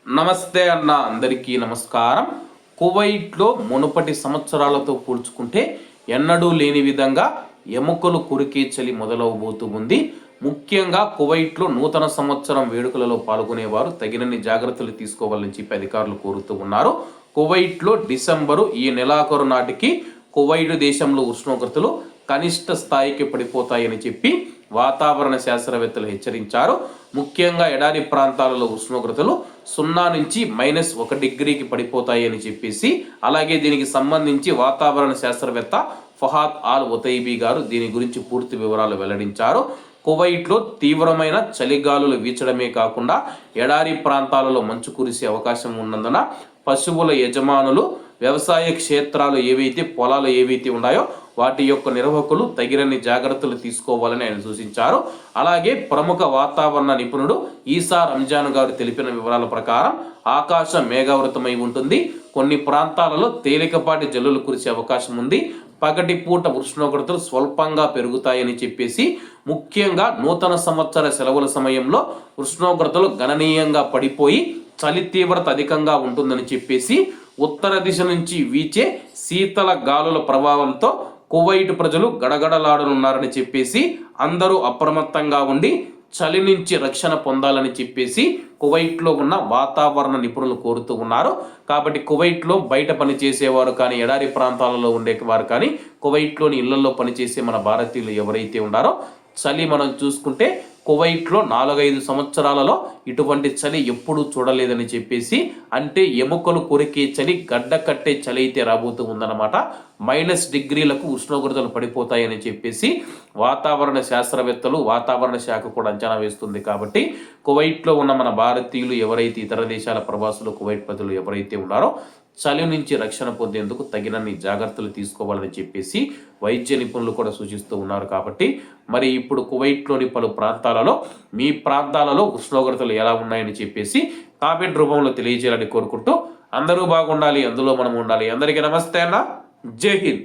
నమస్తే అన్న, అందరికీ నమస్కారం. కువైట్లో మునుపటి సంవత్సరాలతో పోల్చుకుంటే ఎన్నడూ లేని విధంగా ఎముకలు కొరికే చలి మొదలవబోతూ ఉంది. ముఖ్యంగా కువైట్లో నూతన సంవత్సరం వేడుకలలో పాల్గొనేవారు తగినన్ని జాగ్రత్తలు తీసుకోవాలని చెప్పి అధికారులు కోరుతూ ఉన్నారు. కువైట్లో డిసెంబరు ఈ నెలాఖరు నాటికి కువైట్ దేశంలో ఉష్ణోగ్రతలు కనిష్ట స్థాయికి పడిపోతాయని చెప్పి వాతావరణ శాస్త్రవేత్తలు హెచ్చరించారు. ముఖ్యంగా ఎడారి ప్రాంతాలలో ఉష్ణోగ్రతలు 0 నుంచి -1 డిగ్రీకి పడిపోతాయని చెప్పేసి, అలాగే దీనికి సంబంధించి వాతావరణ శాస్త్రవేత్త ఫహాద్ ఆల్ ఉతైబీ గారు దీని గురించి పూర్తి వివరాలు వెల్లడించారు. కువైట్లో తీవ్రమైన చలిగాలులు వీచడమే కాకుండా ఎడారి ప్రాంతాలలో మంచు కురిసే అవకాశం ఉన్నందున పశువుల యజమానులు వ్యవసాయ క్షేత్రాలు పొలాలు ఏవైతే ఉన్నాయో వాటి యొక్క నిర్వాహకులు తగినన్ని జాగ్రత్తలు తీసుకోవాలని ఆయన సూచించారు. అలాగే ప్రముఖ వాతావరణ నిపుణుడు ఈసా రంజాన్ గారు తెలిపిన వివరాల ప్రకారం ఆకాశం మేఘావృతమై ఉంటుంది. కొన్ని ప్రాంతాలలో తేలికపాటి జల్లులు కురిసే అవకాశం ఉంది. పగటిపూట ఉష్ణోగ్రతలు స్వల్పంగా పెరుగుతాయని చెప్పేసి, ముఖ్యంగా నూతన సంవత్సర సెలవుల సమయంలో ఉష్ణోగ్రతలు గణనీయంగా పడిపోయి చలి తీవ్రత అధికంగా ఉంటుందని చెప్పేసి, ఉత్తర దిశ నుంచి వీచే శీతల గాలుల ప్రభావంతో కువైట్ ప్రజలు గడగడలాడనున్నారని చెప్పేసి, అందరూ అప్రమత్తంగా ఉండి చలి నుంచి రక్షణ పొందాలని చెప్పేసి కువైట్లో ఉన్న వాతావరణ నిపుణులు కోరుతూ ఉన్నారు. కాబట్టి కువైట్లో బయట పనిచేసేవారు కానీ, ఎడారి ప్రాంతాలలో ఉండేవారు కానీ, కువైట్లోని ఇళ్లలో పనిచేసే మన భారతీయులు ఎవరైతే ఉన్నారో, చలి మనం చూసుకుంటే కువైట్లో 4-5 సంవత్సరాలలో ఇటువంటి చలి ఎప్పుడూ చూడలేదని చెప్పేసి, అంటే ఎముకలు కొరికే చలి, గడ్డ కట్టే చలి అయితే రాబోతూ ఉందన్నమాట. -డిగ్రీలకు ఉష్ణోగ్రతలు పడిపోతాయని చెప్పేసి వాతావరణ శాస్త్రవేత్తలు, వాతావరణ శాఖ కూడా అంచనా వేస్తుంది. కాబట్టి కువైట్లో ఉన్న మన భారతీయులు ఎవరైతే, ఇతర దేశాల ప్రవాసులు, కువైట్ ప్రజలు ఎవరైతే ఉన్నారో చలి నుంచి రక్షణ పొందేందుకు తగినన్ని జాగ్రత్తలు తీసుకోవాలని చెప్పేసి వైద్య నిపుణులు కూడా సూచిస్తూ ఉన్నారు. కాబట్టి మరి ఇప్పుడు కువైట్లోని పలు ప్రాంతాలలో, మీ ప్రాంతాలలో ఉష్ణోగ్రతలు ఎలా ఉన్నాయని చెప్పేసి కామెంట్ రూపంలో తెలియజేయాలని కోరుకుంటూ, అందరూ బాగుండాలి, అందులో మనం ఉండాలి. అందరికీ నమస్తే అన్న, జై హింద్.